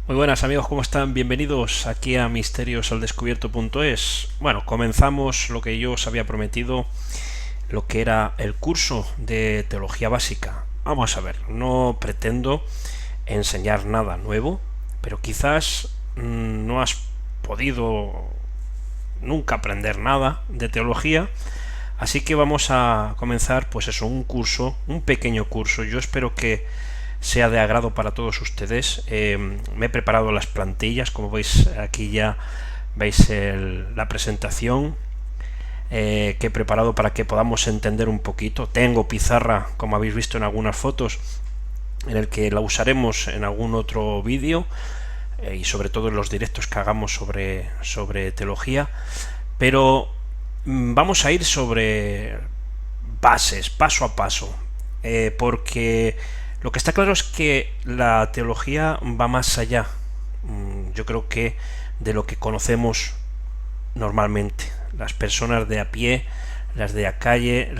Muy buenas amigos, ¿cómo están? Bienvenidos aquí a misteriosaldescubierto.es. Bueno, comenzamos lo que yo os había prometido, lo que era el curso de teología básica. Vamos a ver, no pretendo enseñar nada nuevo, pero quizás no has podido nunca aprender nada de teología, así que vamos a comenzar pues eso, un curso, un pequeño curso. Yo espero que sea de agrado para todos ustedes. Me he preparado las plantillas, como veis aquí ya veis la presentación que he preparado para que podamos entender un poquito. Tengo pizarra, como habéis visto en algunas fotos, en el que la usaremos en algún otro vídeo y sobre todo en los directos que hagamos sobre teología, pero vamos a ir sobre bases, paso a paso, porque lo que está claro es que la teología va más allá, yo creo que de lo que conocemos normalmente. Las personas de a pie, las de la calle,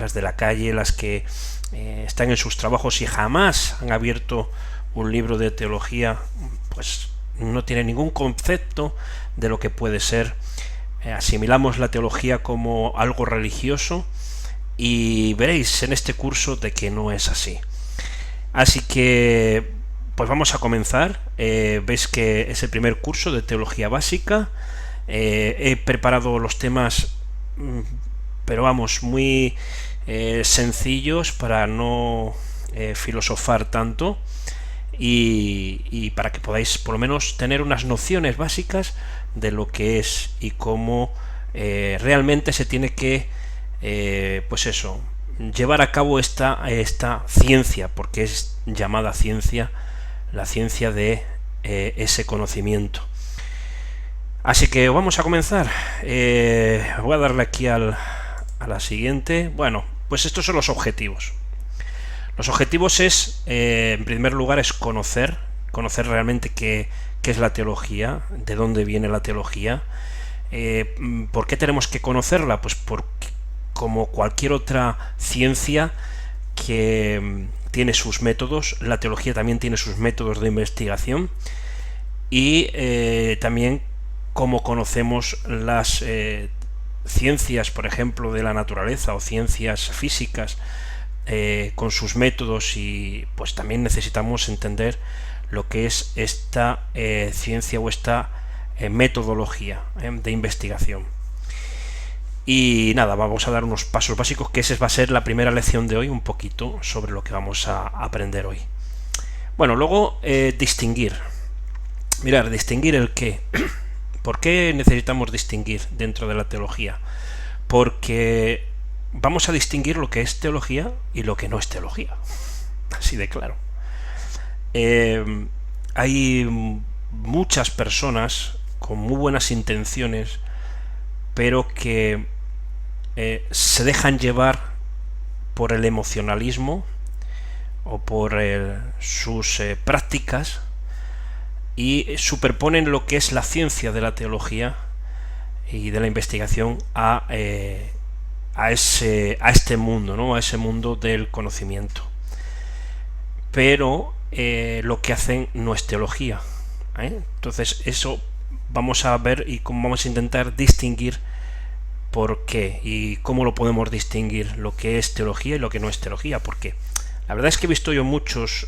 las que están en sus trabajos y jamás han abierto un libro de teología, pues no tienen ningún concepto de lo que puede ser. Asimilamos la teología como algo religioso y veréis en este curso de que no es así. Así que pues vamos a comenzar. Veis que es el primer curso de teología básica. He preparado los temas, pero vamos, muy sencillos para no filosofar tanto y para que podáis por lo menos tener unas nociones básicas de lo que es y cómo realmente se tiene que pues eso, llevar a cabo esta ciencia, porque es llamada ciencia, la ciencia de ese conocimiento. Así que vamos a comenzar. Voy a darle aquí a la siguiente. Bueno, pues estos son los objetivos. Los objetivos es, en primer lugar, es conocer realmente qué es la teología, de dónde viene la teología. ¿Por qué tenemos que conocerla? Pues porque, como cualquier otra ciencia que tiene sus métodos, la teología también tiene sus métodos de investigación y también como conocemos las ciencias, por ejemplo, de la naturaleza o ciencias físicas con sus métodos, y pues también necesitamos entender lo que es esta ciencia o esta metodología de investigación. Y nada, vamos a dar unos pasos básicos, que esa va a ser la primera lección de hoy, un poquito sobre lo que vamos a aprender hoy. Bueno, luego distinguir. Mirar, distinguir el qué. ¿Por qué necesitamos distinguir dentro de la teología? Porque vamos a distinguir lo que es teología y lo que no es teología. Así de claro. Hay muchas personas con muy buenas intenciones, pero que se dejan llevar por el emocionalismo o por sus prácticas y superponen lo que es la ciencia de la teología y de la investigación a este mundo, ¿no? A ese mundo del conocimiento. Pero lo que hacen no es teología. Entonces eso vamos a ver y cómo vamos a intentar distinguir por qué y cómo lo podemos distinguir lo que es teología y lo que no es teología, porque la verdad es que he visto muchos,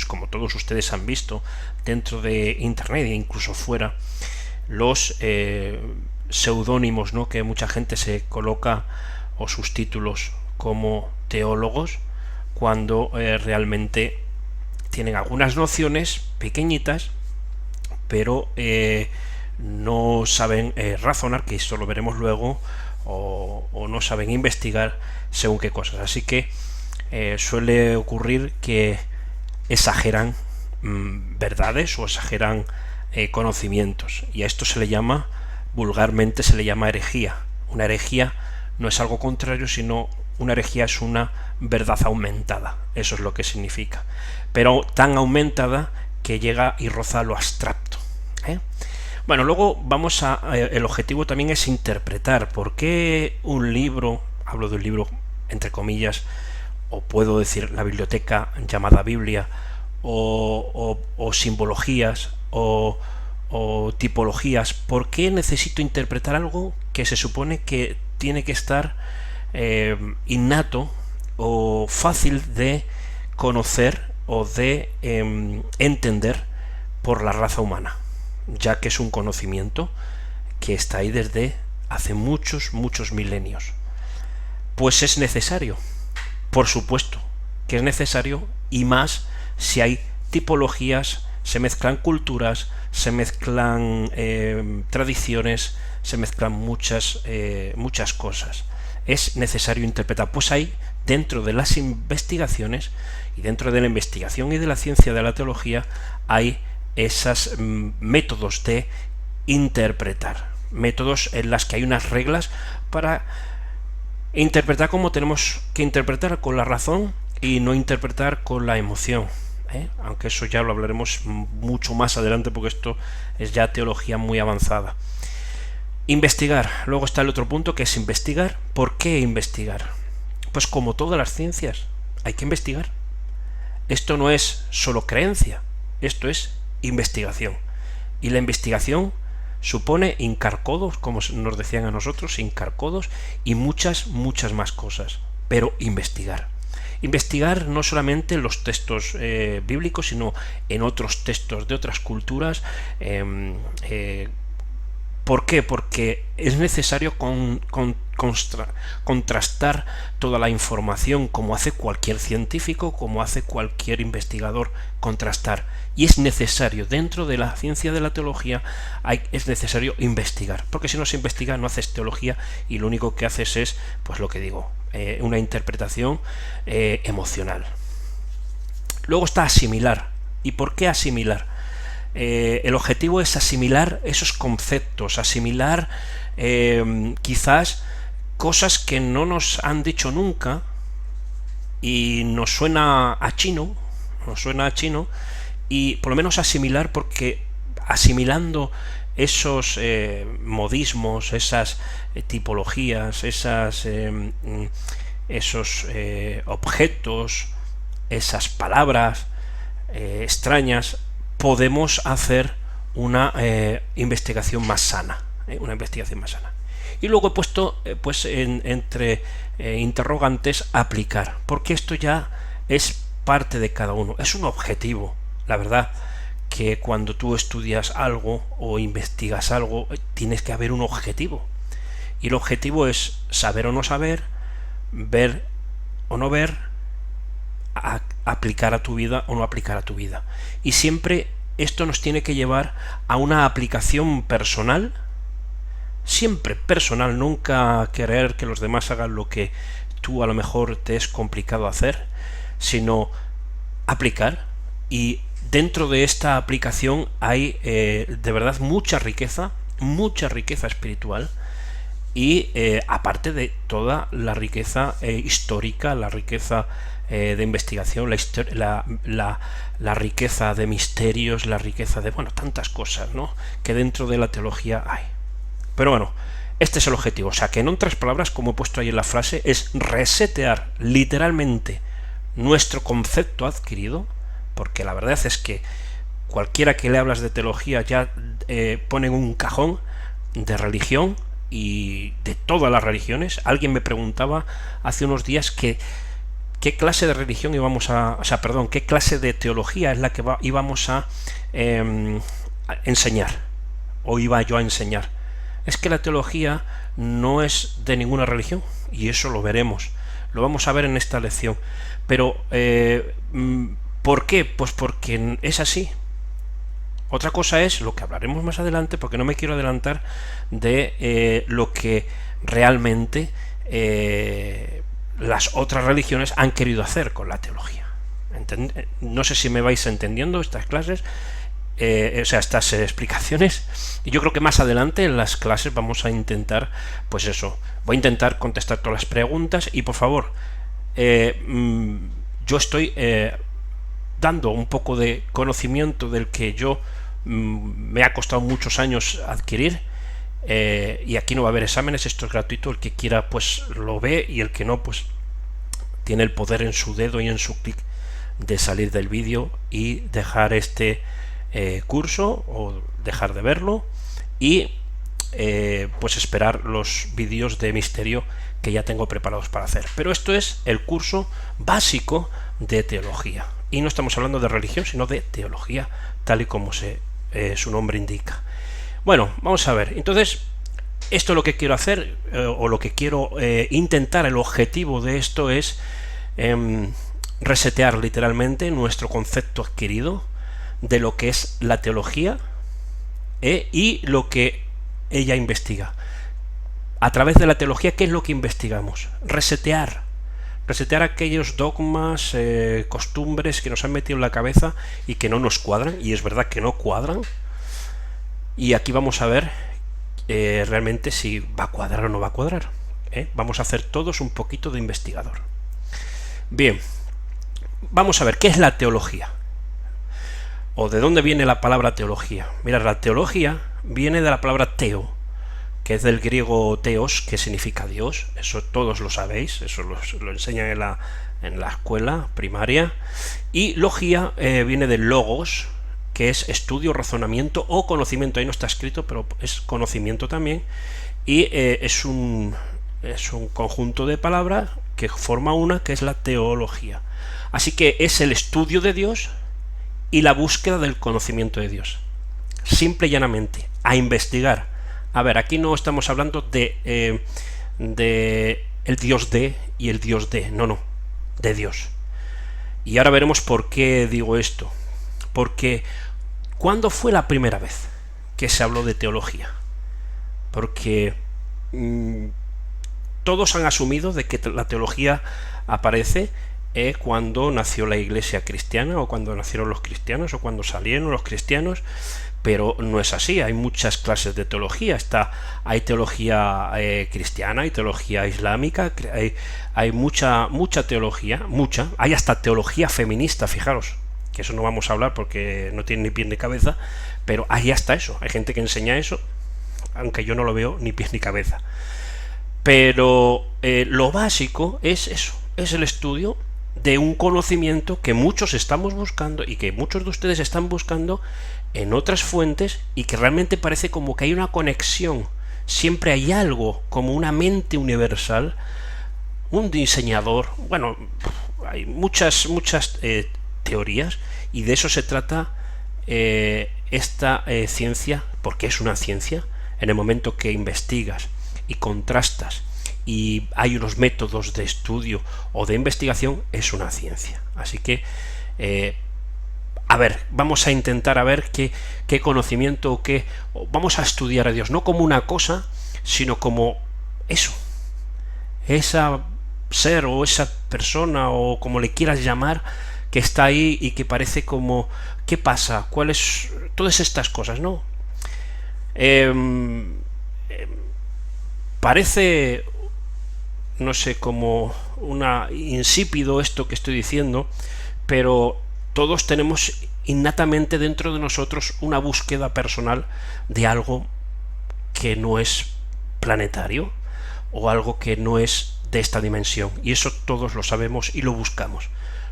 como todos ustedes han visto, dentro de internet e incluso fuera, los seudónimos, ¿no?, que mucha gente se coloca, o sus títulos, como teólogos, cuando realmente tienen algunas nociones pequeñitas, pero no saben razonar, que esto lo veremos luego, o no saben investigar según qué cosas. Así que suele ocurrir que exageran verdades o exageran conocimientos, y a esto se le llama, vulgarmente se le llama herejía. Una herejía no es algo contrario, sino una herejía es una verdad aumentada, eso es lo que significa, pero tan aumentada que llega y roza lo abstracto. Bueno, luego el objetivo también es interpretar por qué un libro, hablo de un libro entre comillas, o puedo decir la biblioteca llamada Biblia, o simbologías, o, o tipologías. ¿Por qué necesito interpretar algo que se supone que tiene que estar innato o fácil de conocer o de entender por la raza humana, ya que es un conocimiento que está ahí desde hace muchos milenios? Pues es necesario, por supuesto que es necesario, y más si hay tipologías, se mezclan culturas, se mezclan tradiciones, se mezclan muchas cosas. Es necesario interpretar. Pues hay, dentro de las investigaciones y dentro de la investigación y de la ciencia de la teología, hay esos métodos de interpretar, métodos en las que hay unas reglas para interpretar como tenemos que interpretar, con la razón, y no interpretar con la emoción, aunque eso ya lo hablaremos mucho más adelante, porque esto es ya teología muy avanzada. Investigar. Luego está el otro punto, que es investigar. ¿Por qué investigar? Pues como todas las ciencias, hay que investigar. Esto no es solo creencia, esto es investigación. Y la investigación supone hincar codos, como nos decían a nosotros, hincar codos y muchas más cosas. Pero investigar. Investigar no solamente en los textos bíblicos, sino en otros textos de otras culturas. ¿Por qué? Porque es necesario contrastar toda la información, como hace cualquier científico, como hace cualquier investigador, contrastar. Y es necesario, dentro de la ciencia de la teología, es necesario investigar. Porque si no se investiga, no haces teología, y lo único que haces es, pues lo que digo, una interpretación emocional. Luego está asimilar. ¿Y por qué asimilar? El objetivo es asimilar esos conceptos, asimilar quizás cosas que no nos han dicho nunca y nos suena a chino, y por lo menos asimilar, porque asimilando esos modismos, esas tipologías, esos objetos, esas palabras extrañas, podemos hacer una investigación más sana, Y luego he puesto entre interrogantes aplicar, porque esto ya es parte de cada uno, es un objetivo. La verdad que cuando tú estudias algo o investigas algo, tienes que haber un objetivo, y el objetivo es saber o no saber, ver o no ver, aplicar a tu vida o no aplicar a tu vida. Y siempre esto nos tiene que llevar a una aplicación personal, siempre personal, nunca querer que los demás hagan lo que tú a lo mejor te es complicado hacer, sino aplicar. Y dentro de esta aplicación hay de verdad mucha riqueza espiritual, y aparte de toda la riqueza histórica, la riqueza de investigación, la riqueza de misterios, la riqueza de, tantas cosas, ¿no?, que dentro de la teología hay. Pero bueno, este es el objetivo. O sea, que en otras palabras, como he puesto ahí en la frase, es resetear literalmente nuestro concepto adquirido, porque la verdad es que cualquiera que le hablas de teología ya pone en un cajón de religión, y de todas las religiones. Alguien me preguntaba hace unos días qué clase de religión qué clase de teología es la que íbamos a enseñar, o iba yo a enseñar. Es que la teología no es de ninguna religión, y eso lo veremos, lo vamos a ver en esta lección. Pero ¿por qué? Pues porque es así. Otra cosa es lo que hablaremos más adelante, porque no me quiero adelantar de lo que realmente las otras religiones han querido hacer con la teología. No sé si me vais entendiendo estas clases, estas explicaciones, y yo creo que más adelante en las clases vamos a intentar, pues eso, voy a intentar contestar todas las preguntas, y por favor, yo estoy dando un poco de conocimiento del que yo me ha costado muchos años adquirir, y aquí no va a haber exámenes, esto es gratuito, el que quiera pues lo ve, y el que no pues tiene el poder en su dedo y en su clic de salir del vídeo y dejar este curso o dejar de verlo y pues esperar los vídeos de misterio que ya tengo preparados para hacer. Pero esto es el curso básico de teología. Y no estamos hablando de religión, sino de teología, tal y como su nombre indica. Bueno, vamos a ver. Entonces, esto es lo que quiero hacer, o lo que quiero intentar, el objetivo de esto es resetear literalmente nuestro concepto adquirido de lo que es la teología y lo que ella investiga. A través de la teología, ¿qué es lo que investigamos? Resetear aquellos dogmas, costumbres que nos han metido en la cabeza y que no nos cuadran, y es verdad que no cuadran, y aquí vamos a ver realmente si va a cuadrar o no va a cuadrar. Vamos a hacer todos un poquito de investigador. Bien, vamos a ver, ¿qué es la teología? ¿O de dónde viene la palabra teología? Mira, la teología viene de la palabra teo, que es del griego teos, que significa Dios. Eso todos lo sabéis, eso lo enseñan en la escuela primaria. Y logía viene del logos, que es estudio, razonamiento o conocimiento. Ahí no está escrito, pero es conocimiento también. Y es un conjunto de palabras que forma una, que es la teología. Así que es el estudio de Dios y la búsqueda del conocimiento de Dios. Simple y llanamente, a investigar. A ver, aquí no estamos hablando de el Dios de y el Dios no, de Dios. Y ahora veremos por qué digo esto. Porque, ¿cuándo fue la primera vez que se habló de teología? Porque todos han asumido de que la teología aparece cuando nació la iglesia cristiana, o cuando nacieron los cristianos, o cuando salieron los cristianos, pero no es así. Hay muchas clases de teología. Hay teología cristiana, hay teología islámica, hay mucha teología, hay hasta teología feminista, fijaros, que eso no vamos a hablar porque no tiene ni pie ni cabeza, pero hay hasta eso, hay gente que enseña eso, aunque yo no lo veo ni pie ni cabeza. Pero lo básico es eso, es el estudio de un conocimiento que muchos estamos buscando y que muchos de ustedes están buscando en otras fuentes, y que realmente parece como que hay una conexión, siempre hay algo, como una mente universal, un diseñador. Bueno, hay muchas teorías, y de eso se trata esta ciencia, porque es una ciencia. En el momento que investigas y contrastas y hay unos métodos de estudio o de investigación, es una ciencia. Así que a ver, vamos a intentar a ver qué conocimiento vamos a estudiar a Dios, no como una cosa, sino como eso, esa ser o esa persona, o como le quieras llamar, que está ahí y que parece como, ¿qué pasa? ¿Cuáles? Todas estas cosas, ¿no? Parece, no sé, como insípido esto que estoy diciendo, pero todos tenemos innatamente dentro de nosotros una búsqueda personal de algo que no es planetario, o algo que no es de esta dimensión, y eso todos lo sabemos y lo buscamos.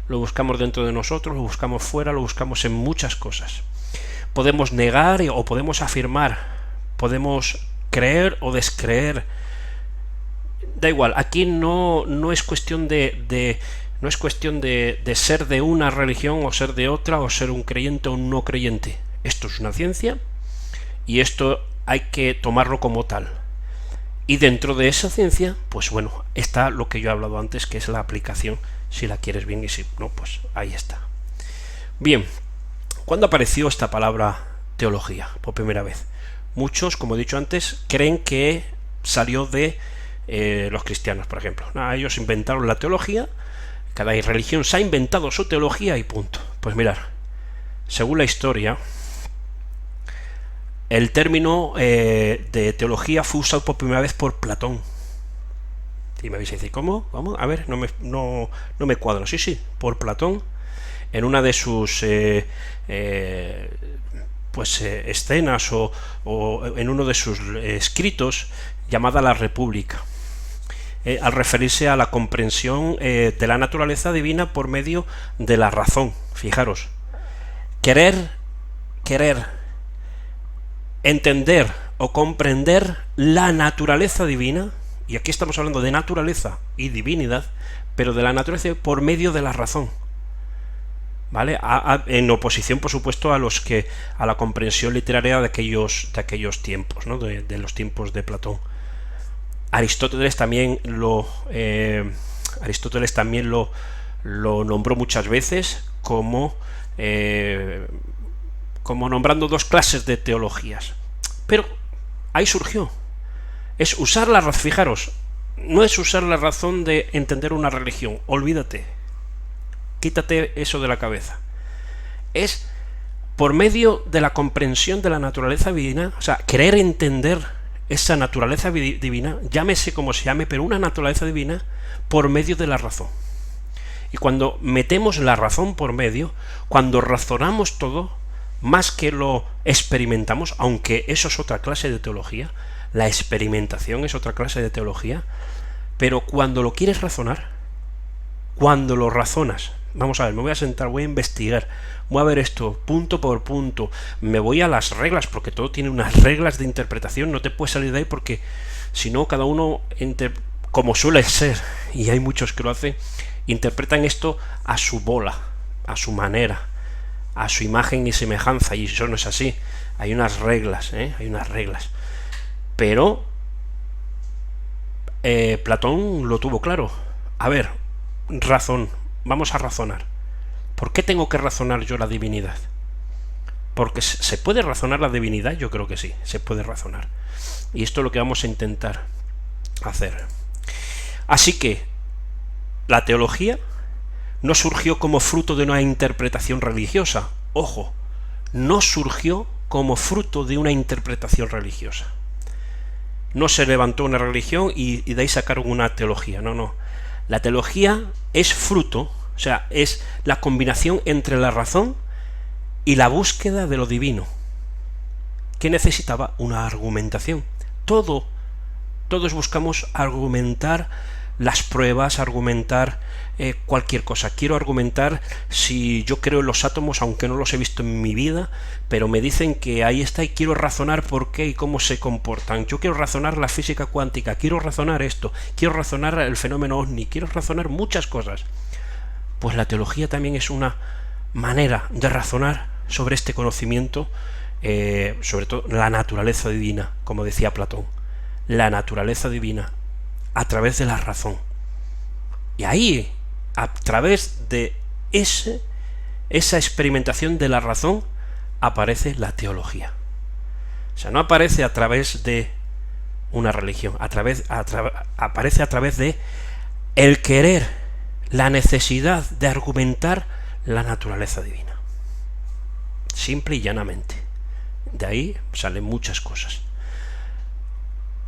Lo buscamos dentro de nosotros, lo buscamos fuera, lo buscamos en muchas cosas. Podemos negar o podemos afirmar, podemos creer o descreer. Da igual, aquí no es cuestión no es cuestión de ser de una religión o ser de otra, o ser un creyente o un no creyente. Esto es una ciencia y esto hay que tomarlo como tal. Y dentro de esa ciencia, pues bueno, está lo que yo he hablado antes, que es la aplicación, si la quieres bien, y si no, pues ahí está. Bien, ¿cuándo apareció esta palabra teología por primera vez? Muchos, como he dicho antes, creen que salió de los cristianos, por ejemplo. Ellos inventaron la teología, cada religión se ha inventado su teología y punto. Pues mirad, según la historia, el término de teología fue usado por primera vez por Platón. Y me vais a decir, ¿cómo? A ver, no me cuadro. Sí, por Platón, en una de sus escenas o en uno de sus escritos, llamada La República, al referirse a la comprensión de la naturaleza divina por medio de la razón. Fijaros, querer querer entender o comprender la naturaleza divina, y aquí estamos hablando de naturaleza y divinidad, pero de la naturaleza por medio de la razón, ¿vale? En oposición, por supuesto, a la comprensión literaria de aquellos tiempos, ¿no? de los tiempos de Platón. Aristóteles también lo nombró muchas veces como nombrando dos clases de teologías. Pero ahí surgió. Es usar la razón. Fijaros, no es usar la razón de entender una religión. Olvídate. Quítate eso de la cabeza. Es por medio de la comprensión de la naturaleza divina, o sea, querer entender esa naturaleza divina, llámese como se llame, pero una naturaleza divina por medio de la razón. Y cuando metemos la razón por medio, cuando razonamos todo, más que lo experimentamos, aunque eso es otra clase de teología, la experimentación es otra clase de teología, pero cuando lo quieres razonar, cuando lo razonas, vamos a ver, me voy a sentar, voy a investigar, voy a ver esto punto por punto, me voy a las reglas, porque todo tiene unas reglas de interpretación, no te puedes salir de ahí porque si no, cada uno, como suele ser, y hay muchos que lo hacen, interpretan esto a su bola, a su manera, a su imagen y semejanza, y eso no es así. Hay unas reglas, hay unas reglas. Pero Platón lo tuvo claro. A ver, razón, vamos a razonar. ¿Por qué tengo que razonar yo la divinidad? Porque ¿se puede razonar la divinidad? Yo creo que sí, se puede razonar. Y esto es lo que vamos a intentar hacer. Así que la teología no surgió como fruto de una interpretación religiosa. Ojo, no surgió como fruto de una interpretación religiosa. No se levantó una religión y de ahí sacaron una teología. No. La teología es fruto, o sea, es la combinación entre la razón y la búsqueda de lo divino, que necesitaba una argumentación. Todos buscamos argumentar las pruebas, argumentar cualquier cosa. Quiero argumentar si yo creo en los átomos, aunque no los he visto en mi vida, pero me dicen que ahí está y quiero razonar por qué y cómo se comportan. Yo quiero razonar la física cuántica, quiero razonar esto, quiero razonar el fenómeno ovni, quiero razonar muchas cosas. Pues la teología también es una manera de razonar sobre este conocimiento, sobre todo la naturaleza divina, como decía Platón. La naturaleza divina a través de la razón. Y ahí, a través de esa experimentación de la razón, aparece la teología. O sea, no aparece a través de una religión, aparece a través de el querer, la necesidad de argumentar la naturaleza divina. Simple y llanamente. De ahí salen muchas cosas.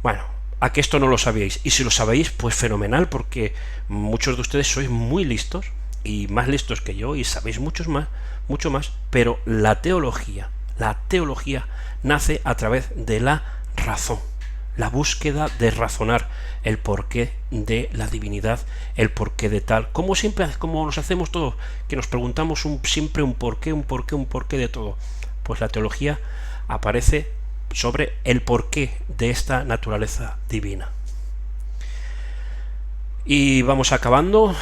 Bueno, a que esto no lo sabíais, y si lo sabéis, pues fenomenal, porque muchos de ustedes sois muy listos y más listos que yo y sabéis mucho más, pero la teología nace a través de la razón, la búsqueda de razonar el porqué de la divinidad, el porqué de tal, como nos hacemos todos, que nos preguntamos siempre un porqué de todo. Pues la teología aparece sobre el porqué de esta naturaleza divina. Y vamos acabando.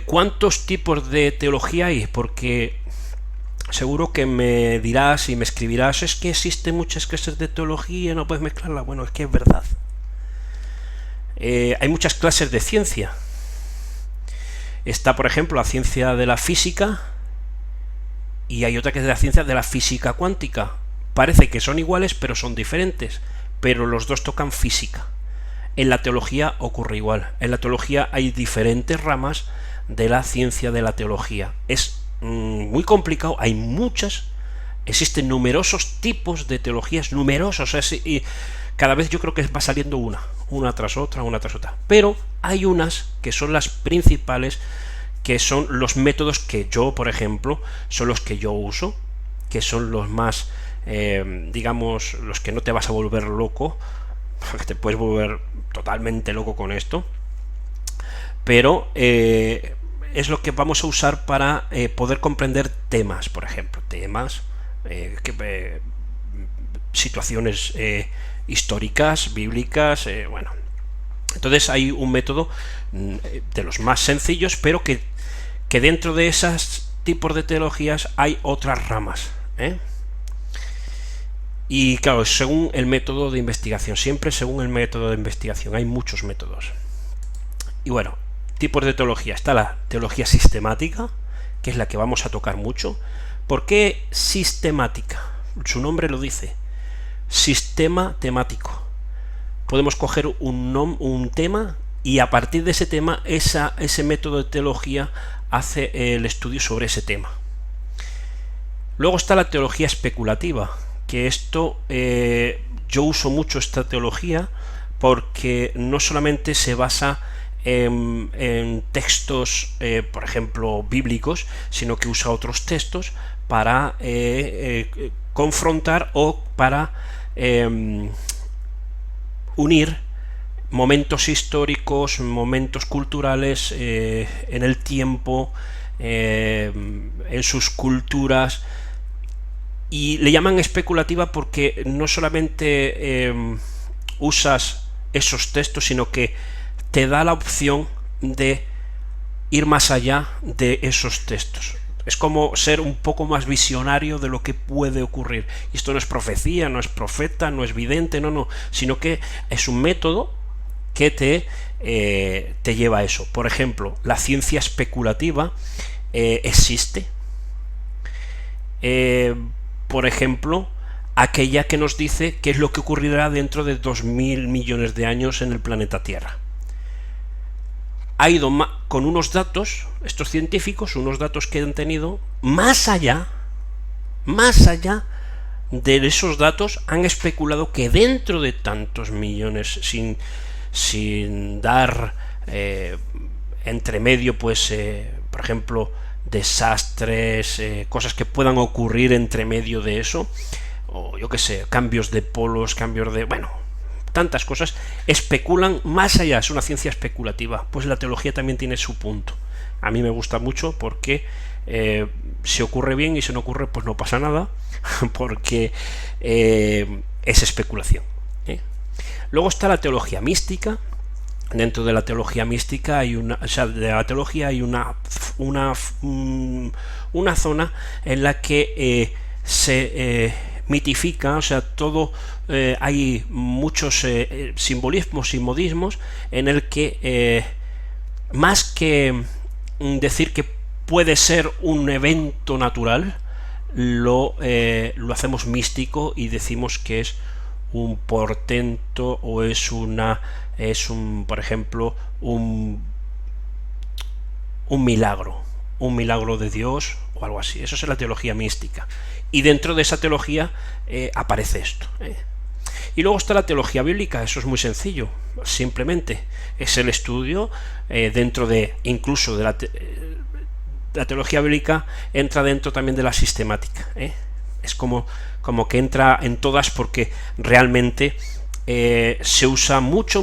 ¿Cuántos tipos de teología hay? Porque seguro que me dirás y me escribirás, es que existen muchas clases de teología, no puedes mezclarla. Bueno, es que es verdad. Hay muchas clases de ciencia. Está, por ejemplo, la ciencia de la física, y hay otra que es de la ciencia de la física cuántica. Parece que son iguales, pero son diferentes, pero los dos tocan física. En la teología ocurre igual. En la teología hay diferentes ramas de la ciencia de la teología. Es muy complicado, hay muchas, existen numerosos tipos de teologías, numerosos, y cada vez yo creo que va saliendo una tras otra, pero hay unas que son las principales, que son los métodos que yo, por ejemplo, son los que yo uso, que son los más, digamos, los que no te vas a volver loco, porque te puedes volver totalmente loco con esto, pero es lo que vamos a usar para poder comprender temas, por ejemplo, temas situaciones históricas, bíblicas, bueno. Entonces hay un método de los más sencillos, pero que dentro de esos tipos de teologías hay otras ramas, ¿eh? Y claro, según el método de investigación, siempre según el método de investigación, hay muchos métodos. Y bueno, tipos de teología. Está la teología sistemática, que es la que vamos a tocar mucho. ¿Por qué sistemática? Su nombre lo dice. Sistema temático. Podemos coger un tema y a partir de ese tema, ese método de teología hace el estudio sobre ese tema. Luego está la teología especulativa, que esto yo uso mucho esta teología porque no solamente se basa en textos, por ejemplo, bíblicos, sino que usa otros textos para confrontar o para unir momentos históricos, momentos culturales en el tiempo, en sus culturas, y le llaman especulativa porque no solamente usas esos textos, sino que te da la opción de ir más allá de esos textos. Es como ser un poco más visionario de lo que puede ocurrir. Y esto no es profecía, no es profeta, no es vidente, no, sino que es un método que te lleva a eso. Por ejemplo, la ciencia especulativa existe. Por ejemplo, aquella que nos dice qué es lo que ocurrirá dentro de 2000 millones de años en el planeta Tierra. Ha ido con unos datos, estos científicos, unos datos que han tenido, más allá de esos datos, han especulado que dentro de tantos millones, sin dar entre medio, pues, por ejemplo, desastres, cosas que puedan ocurrir entre medio de eso, o yo qué sé, cambios de polos, cambios de... bueno, tantas cosas, especulan más allá, es una ciencia especulativa. Pues la teología también tiene su punto. A mí me gusta mucho porque si ocurre bien y si no ocurre, pues no pasa nada, porque es especulación, ¿eh? Luego está la teología mística. Dentro de la teología mística hay una zona en la que se mitifica, o sea, todo, hay muchos simbolismos y modismos en el que más que decir que puede ser un evento natural, lo hacemos místico y decimos que es un portento o por ejemplo, un milagro de Dios o algo así. Eso es la teología mística. Y dentro de esa teología aparece esto, ¿eh? Y luego está la teología bíblica. Eso es muy sencillo, simplemente es el estudio dentro de, incluso de la teología bíblica entra dentro también de la sistemática, ¿eh? Es como que entra en todas, porque realmente se usa mucho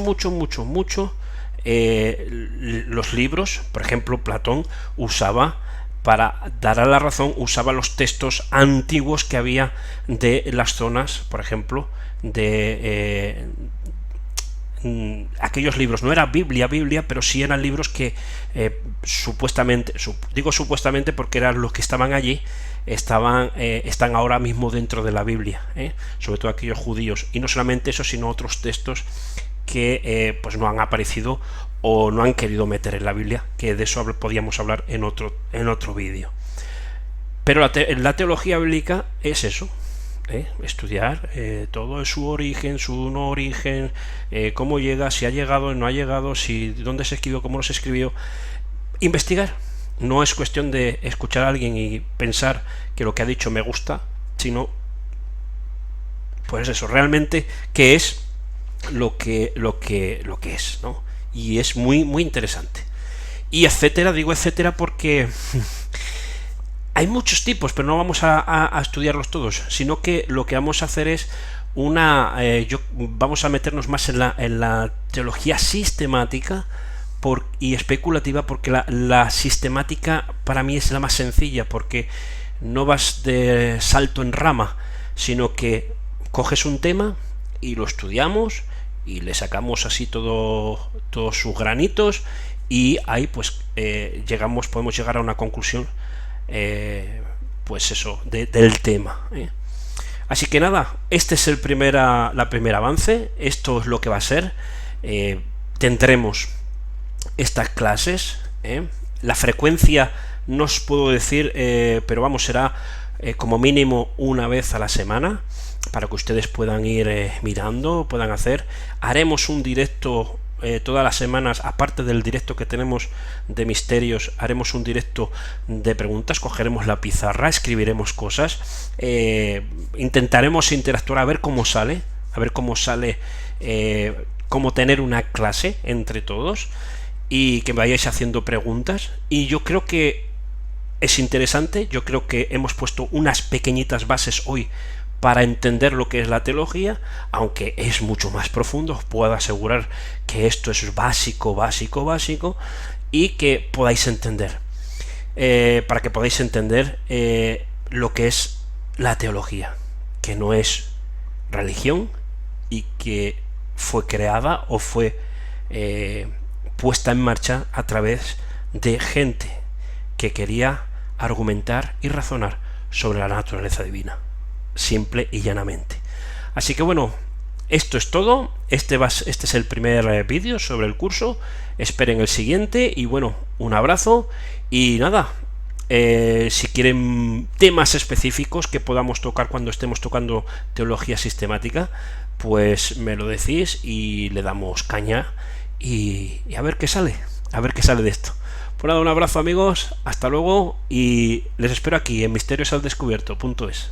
los libros. Por ejemplo, Platón usaba, para dar a la razón, usaba los textos antiguos que había de las zonas, por ejemplo, de aquellos libros. No era Biblia, pero sí eran libros que supuestamente, digo supuestamente porque eran los que estaban allí, están ahora mismo dentro de la Biblia, sobre todo aquellos judíos. Y no solamente eso, sino otros textos que pues no han aparecido o no han querido meter en la Biblia, que de eso podíamos hablar en otro vídeo. Pero la teología bíblica es eso, estudiar todo su origen, su no origen, cómo llega, si ha llegado, no ha llegado, si dónde se escribió, cómo no se escribió. Investigar. No es cuestión de escuchar a alguien y pensar que lo que ha dicho me gusta, sino pues eso, realmente qué es lo que es, ¿no? Y es muy interesante. Y etcétera, digo etcétera porque hay muchos tipos, pero no vamos a estudiarlos todos, sino que lo que vamos a hacer es vamos a meternos más en la teología sistemática y especulativa, porque la sistemática para mí es la más sencilla, porque no vas de salto en rama, sino que coges un tema y lo estudiamos y le sacamos así todos sus granitos, y ahí pues podemos llegar a una conclusión, pues eso, del tema. Así que nada, este es la primer avance. Esto es lo que va a ser. Tendremos estas clases. La frecuencia no os puedo decir, pero vamos, será como mínimo una vez a la semana, para que ustedes puedan ir mirando, puedan hacer. Haremos un directo todas las semanas, aparte del directo que tenemos de misterios, haremos un directo de preguntas, cogeremos la pizarra, escribiremos cosas, intentaremos interactuar a ver cómo sale, cómo tener una clase entre todos, y que vayáis haciendo preguntas. Y yo creo que es interesante, yo creo que hemos puesto unas pequeñitas bases hoy para entender lo que es la teología, aunque es mucho más profundo. Os puedo asegurar que esto es básico, y que podáis entender, para que podáis entender lo que es la teología, que no es religión y que fue creada o fue puesta en marcha a través de gente que quería argumentar y razonar sobre la naturaleza divina, simple y llanamente. Así que bueno, esto es todo. Este es el primer vídeo sobre el curso. Esperen el siguiente, y bueno, un abrazo. Y nada, si quieren temas específicos que podamos tocar cuando estemos tocando teología sistemática, pues me lo decís y le damos caña, y a ver qué sale, de esto. Pues nada, un abrazo amigos, hasta luego, y les espero aquí en misteriosaldescubierto.es.